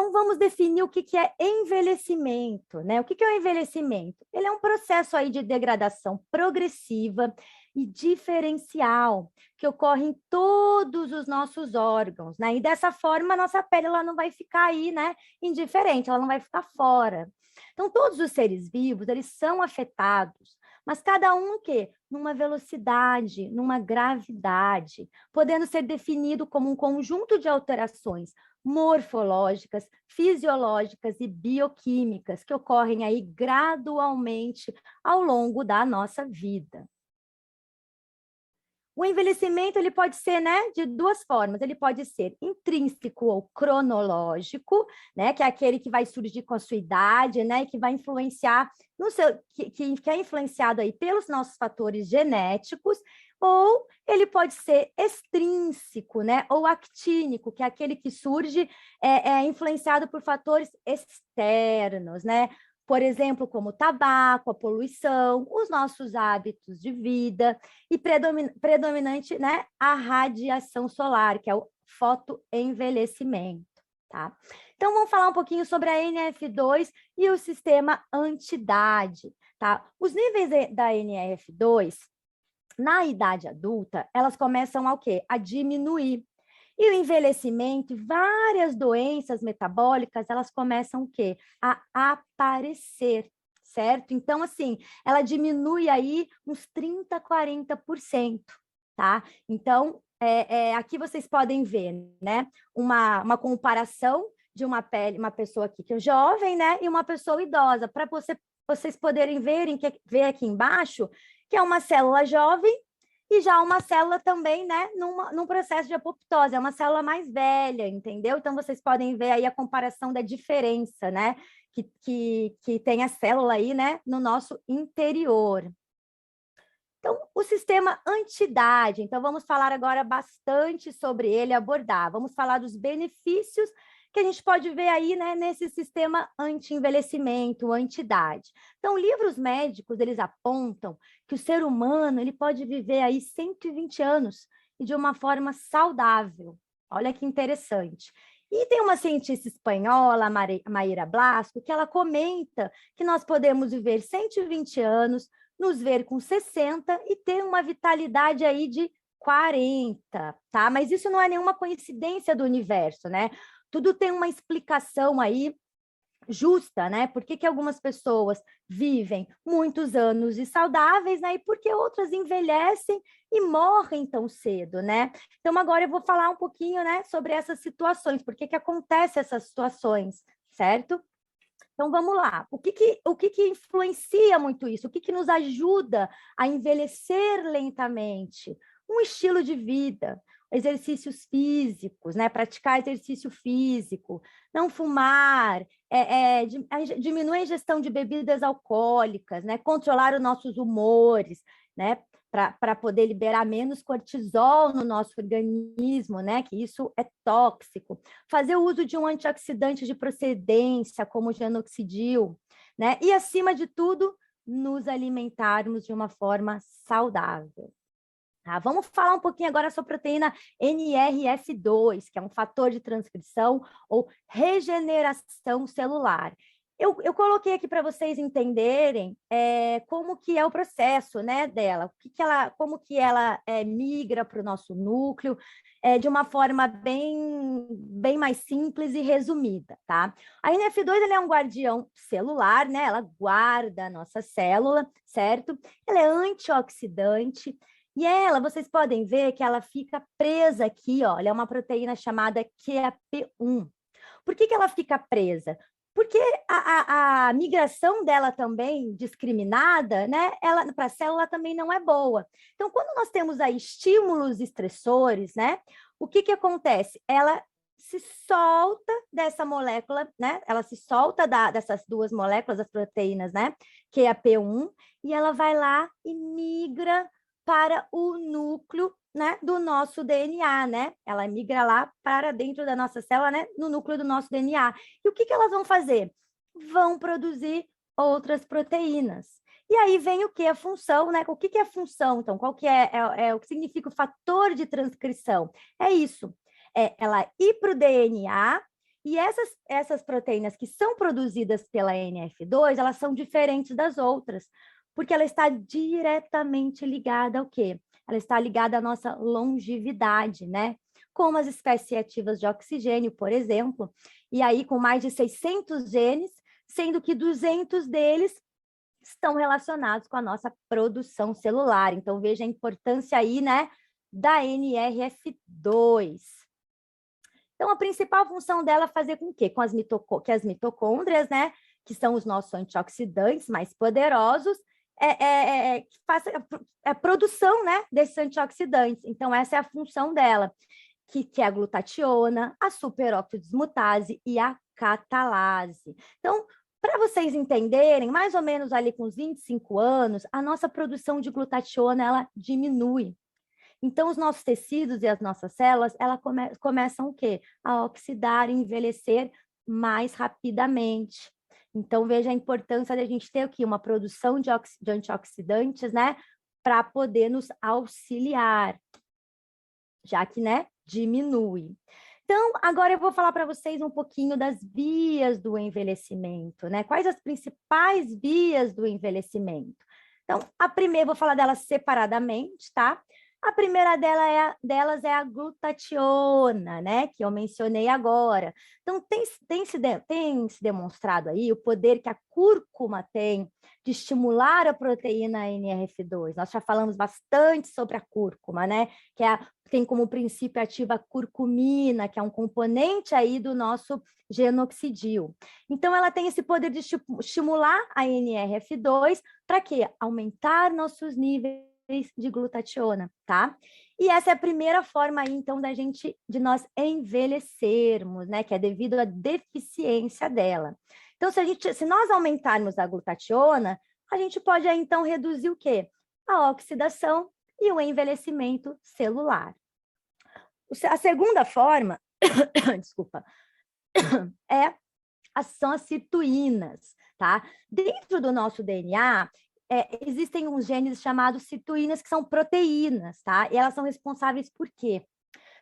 Então, vamos definir o que é envelhecimento, né? O que é o envelhecimento? Ele é um processo aí de degradação progressiva e diferencial, que ocorre em todos os nossos órgãos, né? E dessa forma, a nossa pele ela não vai ficar aí, né, indiferente, ela não vai ficar fora. Então, todos os seres vivos, eles são afetados, mas cada um o quê? Numa velocidade, numa gravidade, podendo ser definido como um conjunto de alterações morfológicas, fisiológicas e bioquímicas que ocorrem aí gradualmente ao longo da nossa vida. O envelhecimento ele pode ser, né, de duas formas. Ele pode ser intrínseco ou cronológico, né, que é aquele que vai surgir com a sua idade, né, e que vai influenciar no seu, que é influenciado aí pelos nossos fatores genéticos, ou ele pode ser extrínseco, né, ou actínico, que é aquele que surge influenciado por fatores externos, né? Por exemplo, como o tabaco, a poluição, os nossos hábitos de vida e predominante, né, a radiação solar, que é o fotoenvelhecimento, tá? Então, vamos falar um pouquinho sobre a NF2 e o sistema anti-idade, tá? Os níveis da NF2, na idade adulta, elas começam a o quê? A diminuir. E o envelhecimento, várias doenças metabólicas, elas começam o quê? A aparecer, certo? Então, assim, ela diminui aí uns 30%, 40%, tá? Então, aqui vocês podem ver, né? Uma comparação de uma pele, uma pessoa aqui que é jovem, né? E uma pessoa idosa, para vocês poderem ver aqui embaixo, que é uma célula jovem, e já uma célula também, né, num processo de apoptose, é uma célula mais velha, entendeu? Então, vocês podem ver aí a comparação da diferença, né, que tem a célula aí, né, no nosso interior. Então, o sistema anti-idade, então vamos falar agora bastante sobre ele, abordar, vamos falar dos benefícios que a gente pode ver aí, né, nesse sistema anti-envelhecimento, anti-idade. Então, livros médicos, eles apontam que o ser humano, ele pode viver aí 120 anos e de uma forma saudável. Olha que interessante. E tem uma cientista espanhola, Maíra Blasco, que ela comenta que nós podemos viver 120 anos, nos ver com 60 e ter uma vitalidade aí de 40, tá? Mas isso não é nenhuma coincidência do universo, né? Tudo tem uma explicação aí justa, né? Por que algumas pessoas vivem muitos anos e saudáveis, né? E por que outras envelhecem e morrem tão cedo, né? Então, agora eu vou falar um pouquinho, né, sobre essas situações, por que acontecem essas situações, certo? Então, vamos lá. O que influencia muito isso? O que nos ajuda a envelhecer lentamente? Um estilo de vida, exercícios físicos, né? Praticar exercício físico, não fumar, diminuir a ingestão de bebidas alcoólicas, né? Controlar os nossos humores, né? Para poder liberar menos cortisol no nosso organismo, né? Que isso é tóxico. Fazer o uso de um antioxidante de procedência, como o genoxidil, né? E, acima de tudo, nos alimentarmos de uma forma saudável. Tá? Vamos falar um pouquinho agora sobre a proteína NRF2, que é um fator de transcrição ou regeneração celular. Eu coloquei aqui para vocês entenderem como que é o processo, né, dela, como que ela migra para o nosso núcleo, de uma forma bem mais simples e resumida, tá? A NF2 ela é um guardião celular, né? Ela guarda a nossa célula, certo? Ela é antioxidante, e ela, vocês podem ver que ela fica presa aqui, ó, ela é uma proteína chamada QAP1. Por que ela fica presa? Porque a migração dela também, discriminada, né, para a célula também não é boa. Então, quando nós temos aí estímulos estressores, né, o que acontece? Ela se solta dessa molécula, né, ela se solta dessas duas moléculas, as proteínas, né, QAP1, e ela vai lá e migra para o núcleo, né, do nosso DNA, né? Ela migra lá para dentro da nossa célula, né, no núcleo do nosso DNA. E o que elas vão fazer? Vão produzir outras proteínas. E aí vem o que? A função, né? O que é a função, então? Qual que o que significa o fator de transcrição? É isso. Ela ir para o DNA E essas proteínas que são produzidas pela NF2, elas são diferentes das outras, porque ela está diretamente ligada ao quê? Ela está ligada à nossa longevidade, né? Como as espécies ativas de oxigênio, por exemplo, e aí com mais de 600 genes, sendo que 200 deles estão relacionados com a nossa produção celular. Então, veja a importância aí, né, da NRF2. Então, a principal função dela é fazer com que as mitocôndrias, né, que são os nossos antioxidantes mais poderosos, que faça a produção, né, desses antioxidantes. Então, essa é a função dela, que é a glutationa, a superóxido dismutase e a catalase. Então, para vocês entenderem, mais ou menos ali com os 25 anos, a nossa produção de glutationa, ela diminui. Então, os nossos tecidos e as nossas células, elas começam o quê? A oxidar e envelhecer mais rapidamente. Então, veja a importância de a gente ter aqui uma produção de antioxidantes, né? Para poder nos auxiliar, já que, né, diminui. Então, agora eu vou falar para vocês um pouquinho das vias do envelhecimento, né? Quais as principais vias do envelhecimento? Então, a primeira, vou falar delas separadamente, tá? A primeira delas é a glutationa, né? Que eu mencionei agora. Então, tem se demonstrado aí o poder que a cúrcuma tem de estimular a proteína NRF2. Nós já falamos bastante sobre a cúrcuma, né? Que tem como princípio ativo a curcumina, que é um componente aí do nosso genoxidil. Então, ela tem esse poder de estimular a NRF2 para quê? Aumentar nossos níveis de glutationa, tá? E essa é a primeira forma aí, então, de nós envelhecermos, né? Que é devido à deficiência dela. Então, se nós aumentarmos a glutationa, a gente pode aí, então, reduzir o quê? A oxidação e o envelhecimento celular. A segunda forma, desculpa, são as sirtuínas, tá? Dentro do nosso DNA, existem uns genes chamados sirtuínas que são proteínas, tá? E elas são responsáveis por quê?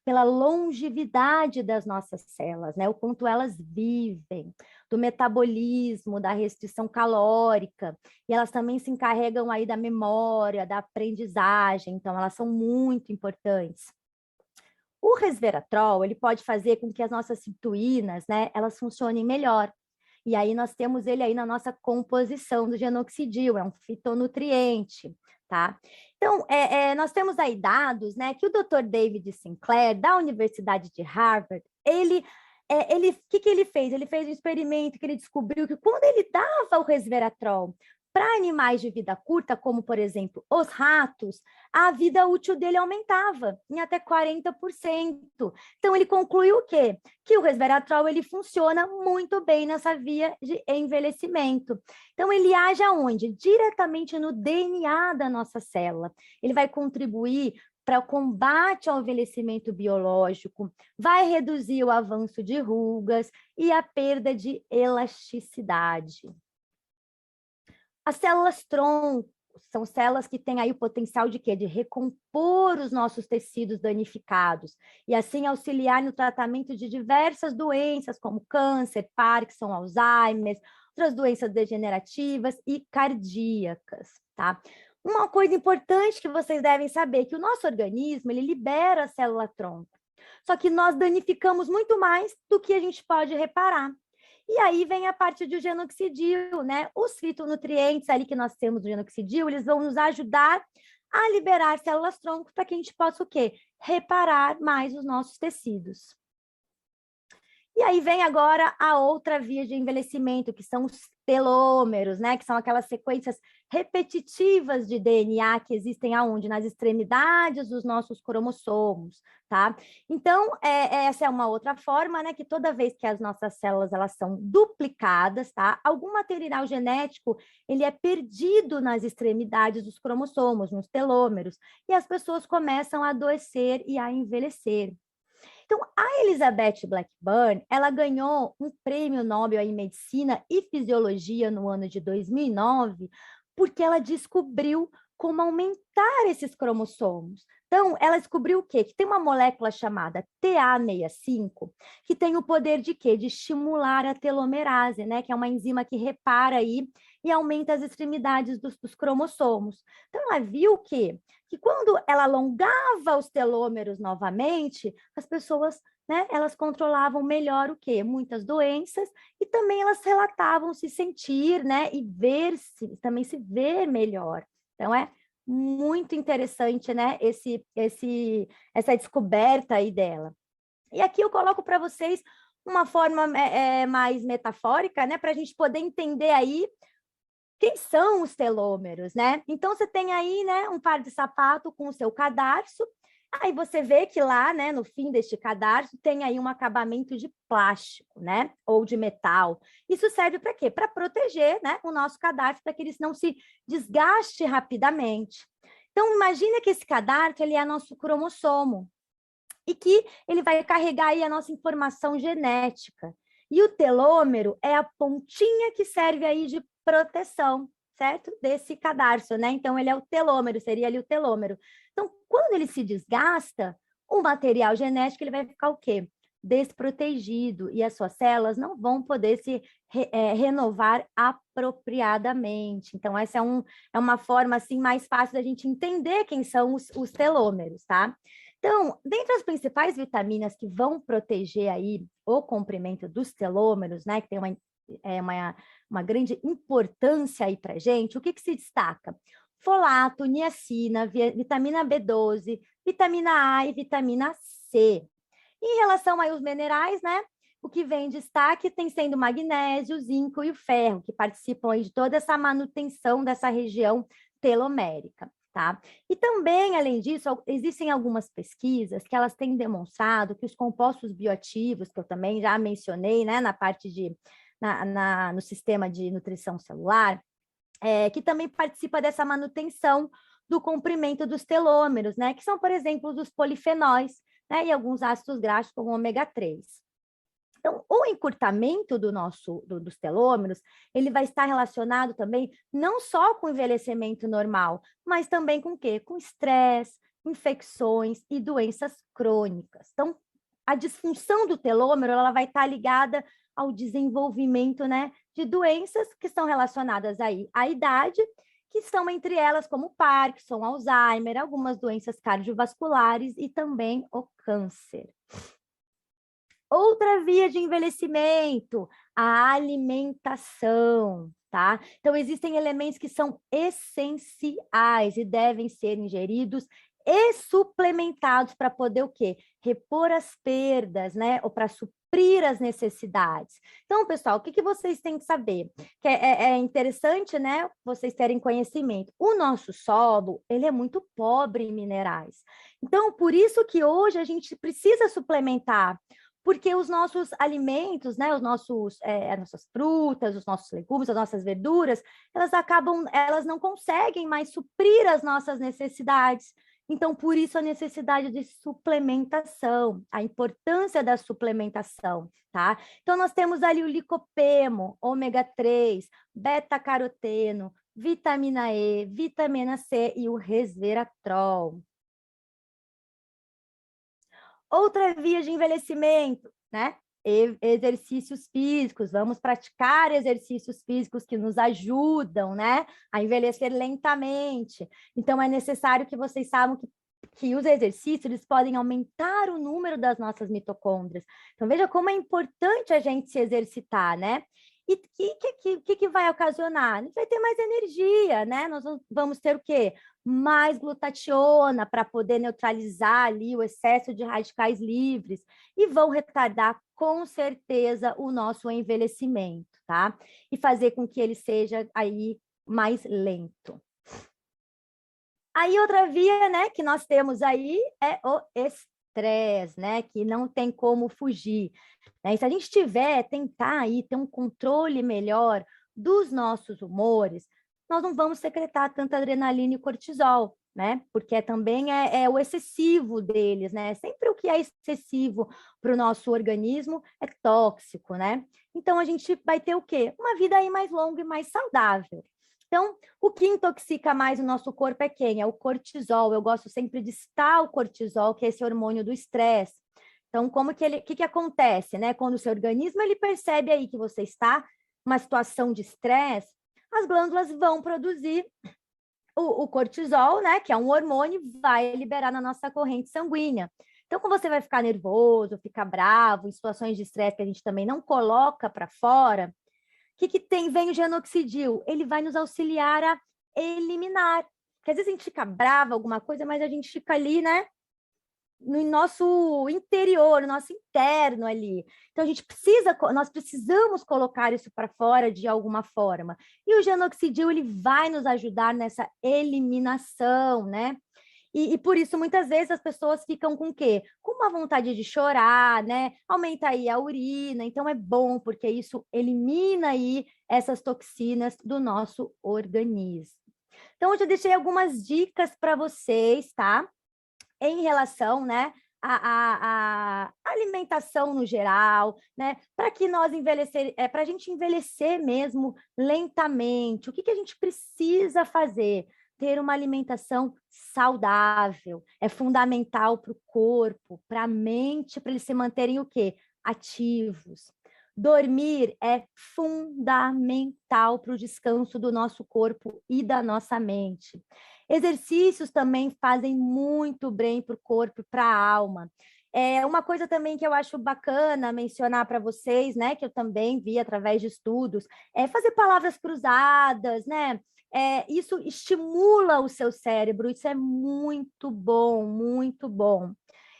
Pela longevidade das nossas células, né? O quanto elas vivem, do metabolismo, da restrição calórica, e elas também se encarregam aí da memória, da aprendizagem, então elas são muito importantes. O resveratrol, ele pode fazer com que as nossas sirtuínas, né, elas funcionem melhor. E aí nós temos ele aí na nossa composição do genoxidil, é um fitonutriente, tá? Então, nós temos aí dados, né, que o Dr. David Sinclair, da Universidade de Harvard, que ele fez? Ele fez um experimento que ele descobriu que quando ele dava o resveratrol para animais de vida curta, como, por exemplo, os ratos, a vida útil dele aumentava em até 40%. Então, ele concluiu o quê? Que o resveratrol ele funciona muito bem nessa via de envelhecimento. Então, ele age aonde? Diretamente no DNA da nossa célula. Ele vai contribuir para o combate ao envelhecimento biológico, vai reduzir o avanço de rugas e a perda de elasticidade. As células-tronco são células que têm aí o potencial de quê? De recompor os nossos tecidos danificados e assim auxiliar no tratamento de diversas doenças, como câncer, Parkinson, Alzheimer, outras doenças degenerativas e cardíacas, tá? Uma coisa importante que vocês devem saber é que o nosso organismo, ele libera a célula-tronco, só que nós danificamos muito mais do que a gente pode reparar. E aí vem a parte do genoxidil, né? Os fitonutrientes ali que nós temos no genoxidil, eles vão nos ajudar a liberar células-tronco para que a gente possa o quê? Reparar mais os nossos tecidos. E aí vem agora a outra via de envelhecimento, que são os telômeros, né? Que são aquelas sequências repetitivas de DNA que existem aonde? Nas extremidades dos nossos cromossomos, tá? Então, essa é uma outra forma, né? Que toda vez que as nossas células, elas são duplicadas, tá? Algum material genético, ele é perdido nas extremidades dos cromossomos, nos telômeros, e as pessoas começam a adoecer e a envelhecer. Então, a Elizabeth Blackburn, ela ganhou um prêmio Nobel em Medicina e Fisiologia no ano de 2009, porque ela descobriu como aumentar esses cromossomos, Então, ela descobriu o quê? Que tem uma molécula chamada TA65, que tem o poder de quê? De estimular a telomerase, né? Que é uma enzima que repara aí e aumenta as extremidades dos cromossomos. Então, ela viu que quando ela alongava os telômeros novamente, as pessoas, né, elas controlavam melhor o quê? Muitas doenças, e também elas relatavam se sentir, né, e ver-se, também se ver melhor. Então, é muito interessante, né, essa descoberta aí dela. E aqui eu coloco para vocês uma forma mais metafórica, né, para a gente poder entender aí quem são os telômeros, né? Então, você tem aí, né, um par de sapato com o seu cadarço, aí você vê que lá, né, no fim deste cadarço, tem aí um acabamento de plástico, né, ou de metal. Isso serve para quê? Para proteger, né, o nosso cadarço, para que ele não se desgaste rapidamente. Então, imagina que esse cadarço, ele é nosso cromossomo, e que ele vai carregar aí a nossa informação genética. E o telômero é a pontinha que serve aí de proteção, certo? Desse cadarço, né? Então, ele é o telômero, seria ali o telômero. Então, quando ele se desgasta, o material genético ele vai ficar o quê? Desprotegido, e as suas células não vão poder se renovar apropriadamente. Então, essa é uma forma assim, mais fácil da gente entender quem são os telômeros, tá? Então, dentre as principais vitaminas que vão proteger aí o comprimento dos telômeros, né, que tem uma grande importância aí para a gente, o que se destaca? Folato, niacina, vitamina B12, vitamina A e vitamina C. Em relação aí aos minerais, né, o que vem em destaque tem sendo o magnésio, o zinco e o ferro, que participam aí de toda essa manutenção dessa região telomérica. Tá? E também, além disso, existem algumas pesquisas que elas têm demonstrado que os compostos bioativos, que eu também já mencionei, né, na parte no sistema de nutrição celular, que também participa dessa manutenção do comprimento dos telômeros, né, que são, por exemplo, dos polifenóis, né, e alguns ácidos graxos como ômega 3. Então, o encurtamento dos telômeros, ele vai estar relacionado também não só com o envelhecimento normal, mas também com o quê? Com estresse, infecções e doenças crônicas. Então, a disfunção do telômero, ela vai estar ligada ao desenvolvimento, né, de doenças que estão relacionadas aí à idade, que estão entre elas como Parkinson, Alzheimer, algumas doenças cardiovasculares e também o câncer. Outra via de envelhecimento, a alimentação, tá? Então, existem elementos que são essenciais e devem ser ingeridos e suplementados para poder o quê? Repor as perdas, né? Ou para suprir as necessidades. Então, pessoal, o que vocês têm que saber? Que é interessante, né? Vocês terem conhecimento. O nosso solo, ele é muito pobre em minerais. Então, por isso que hoje a gente precisa suplementar, porque os nossos alimentos, né, as nossas frutas, os nossos legumes, as nossas verduras, elas não conseguem mais suprir as nossas necessidades. Então, por isso a necessidade de suplementação, a importância da suplementação, tá? Então, nós temos ali o licopeno, ômega 3, beta-caroteno, vitamina E, vitamina C e o resveratrol. Outra via de envelhecimento, né? Exercícios físicos, vamos praticar exercícios físicos que nos ajudam, né, a envelhecer lentamente. Então, é necessário que vocês saibam que os exercícios eles podem aumentar o número das nossas mitocôndrias. Então, veja como é importante a gente se exercitar, né? E o que vai ocasionar? A gente vai ter mais energia, né? Nós vamos ter o quê? Mais glutationa para poder neutralizar ali o excesso de radicais livres e vão retardar com certeza o nosso envelhecimento, tá? E fazer com que ele seja aí mais lento. Aí outra via, né, que nós temos aí é o estresse, né, que não tem como fugir. Né? E se a gente tentar aí ter um controle melhor dos nossos humores, nós não vamos secretar tanta adrenalina e cortisol, né? Porque também é o excessivo deles, né? Sempre o que é excessivo para o nosso organismo é tóxico, né? Então, a gente vai ter o quê? Uma vida aí mais longa e mais saudável. Então, o que intoxica mais o nosso corpo é quem? É o cortisol. Eu gosto sempre de citar o cortisol, que é esse hormônio do estresse. Então, que acontece, né? Quando o seu organismo ele percebe aí que você está numa situação de estresse, as glândulas vão produzir o cortisol, né? Que é um hormônio, vai liberar na nossa corrente sanguínea. Então, quando você vai ficar nervoso, ficar bravo, em situações de estresse que a gente também não coloca para fora, que tem? Vem o genoxidil, ele vai nos auxiliar a eliminar. Porque às vezes a gente fica brava, alguma coisa, mas a gente fica ali, né? No nosso interior, no nosso interno ali. Então, nós precisamos colocar isso para fora de alguma forma. E o genoxidil, ele vai nos ajudar nessa eliminação, né? E por isso, muitas vezes, as pessoas ficam com o quê? Com uma vontade de chorar, né? Aumenta aí a urina, então é bom, porque isso elimina aí essas toxinas do nosso organismo. Então, hoje eu deixei algumas dicas para vocês, tá? Em relação, né, à alimentação no geral, né? Para que nós para a gente envelhecer mesmo lentamente, o que a gente precisa fazer? Ter uma alimentação saudável é fundamental para o corpo, para a mente, para eles se manterem o quê? Ativos. Dormir é fundamental para o descanso do nosso corpo e da nossa mente. Exercícios também fazem muito bem para o corpo e para a alma. Uma coisa também que eu acho bacana mencionar para vocês, né, que eu também vi através de estudos, é fazer palavras cruzadas, né? Isso estimula o seu cérebro, isso é muito bom, muito bom.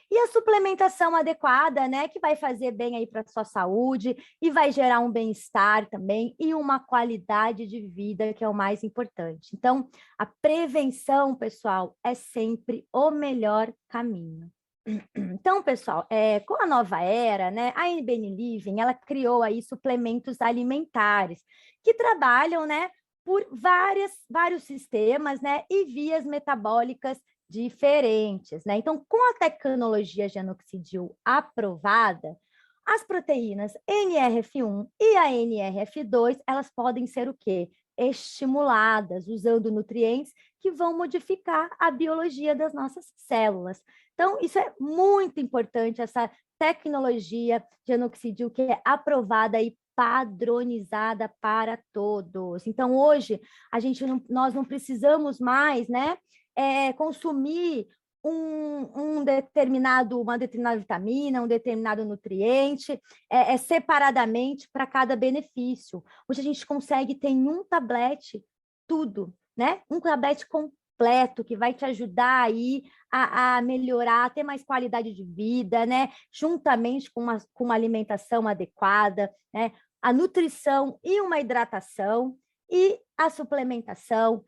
E a suplementação adequada, né, que vai fazer bem aí para a sua saúde e vai gerar um bem-estar também e uma qualidade de vida, que é o mais importante. Então, a prevenção, pessoal, é sempre o melhor caminho. Então, pessoal, com a nova era, né, a NBN Living, ela criou aí suplementos alimentares que trabalham, né, por vários sistemas, né, e vias metabólicas diferentes, né? Então, com a tecnologia genoxidil aprovada, as proteínas NRF1 e a NRF2, elas podem ser o quê? Estimuladas, usando nutrientes que vão modificar a biologia das nossas células. Então, isso é muito importante, essa tecnologia genoxidil que é aprovada e padronizada para todos. Então, hoje, nós não precisamos mais, né, consumir uma determinada vitamina, um determinado nutriente, separadamente para cada benefício. Hoje a gente consegue ter em um tablete tudo, né? Um tablete completo que vai te ajudar aí a melhorar, a ter mais qualidade de vida, né? Juntamente com uma alimentação adequada, né? A nutrição e uma hidratação, e a suplementação,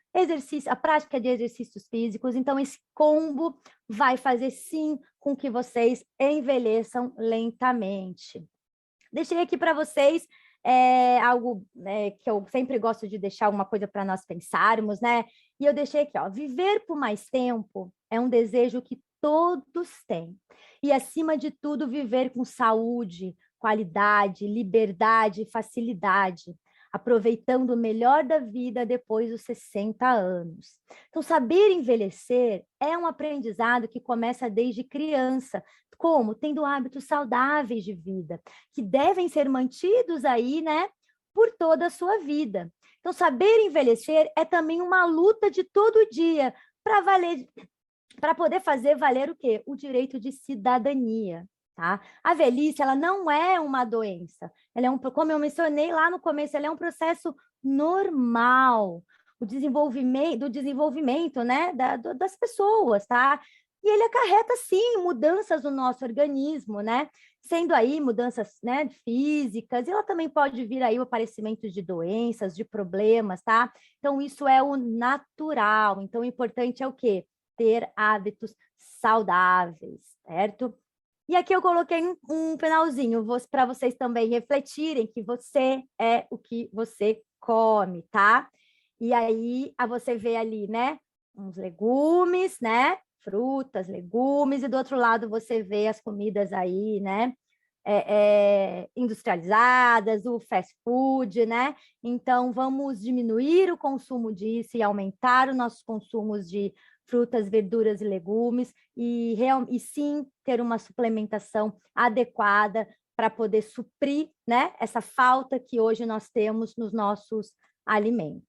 a prática de exercícios físicos. Então, esse combo vai fazer, sim, com que vocês envelheçam lentamente. Deixei aqui para vocês algo, né, que eu sempre gosto de deixar uma coisa para nós pensarmos, né? E eu deixei aqui, ó, viver por mais tempo é um desejo que todos têm. E, acima de tudo, viver com saúde, qualidade, liberdade e facilidade, aproveitando o melhor da vida depois dos 60 anos. Então, saber envelhecer é um aprendizado que começa desde criança. Como? Tendo hábitos saudáveis de vida, que devem ser mantidos aí, né, por toda a sua vida. Então, saber envelhecer é também uma luta de todo dia para poder fazer valer o quê? O direito de cidadania. Tá? A velhice, ela não é uma doença, ela como eu mencionei lá no começo, ela é um processo normal, do desenvolvimento, né, das pessoas, tá? E ele acarreta, sim, mudanças no nosso organismo, né? Sendo aí mudanças, né, físicas, e ela também pode vir aí o aparecimento de doenças, de problemas, tá? Então, isso é o natural. Então, o importante é o quê? Ter hábitos saudáveis, certo? E aqui eu coloquei um finalzinho para vocês também refletirem que você é o que você come, tá? E aí você vê ali, né? Uns legumes, né? Frutas, legumes, e do outro lado você vê as comidas aí, né? industrializadas, o fast food, né? Então, vamos diminuir o consumo disso e aumentar os nossos consumos de frutas, verduras e legumes, e sim ter uma suplementação adequada para poder suprir, né, essa falta que hoje nós temos nos nossos alimentos.